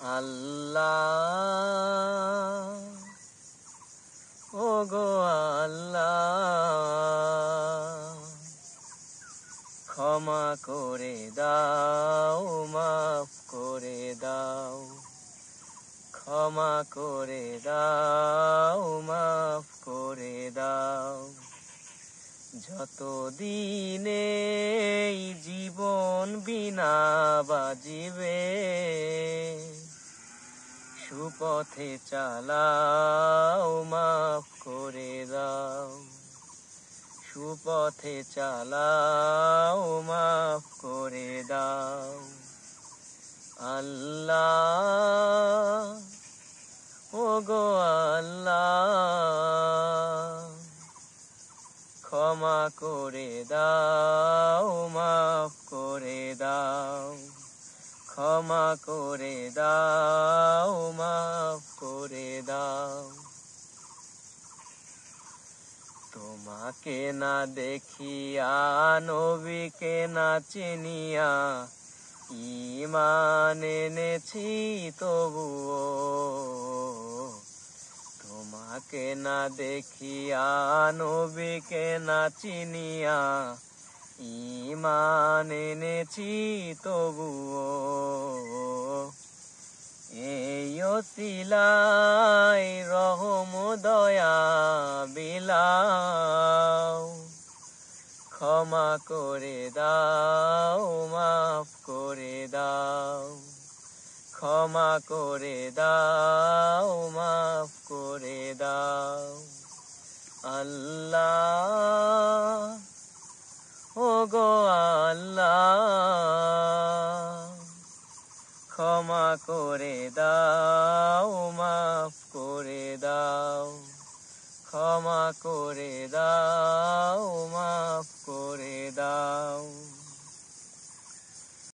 আল্লাহ ওগো আল্লাহ, ক্ষমা করে দাও, মাফ করে দাও, ক্ষমা করে দাও, মাফ করে দাও। যতদিনে এই জীবন বিনা বাজিবে, সুপথে চালাও, মাফ করে দাও, সুপথে চালাও, মাফ করে দাও। আল্লাহ ওগো আল্লাহ, ক্ষমা করে দাও, মাফ করে দাও, ক্ষমা করে দাও, মাফ করে দাও। তোমাকে না দেখিয়া, নবীকে না চিনিয়া, ঈমান এনেছি তবুও। তোমাকে না দেখিয়া, নবীকে না চিনিয়া, ঈমান এনেছি তবুও। এই ওসিলায় রহম দয়া বিলাও, ক্ষমা করে দাও, মাফ করে দাও, ক্ষমা করে দাও, মাফ করে দাও। আল্লাহ ওগো আল্লাহ, ক্ষমা করে দাও, মাফ করে দাও, ক্ষমা করে দাও, মাফ করে দাও।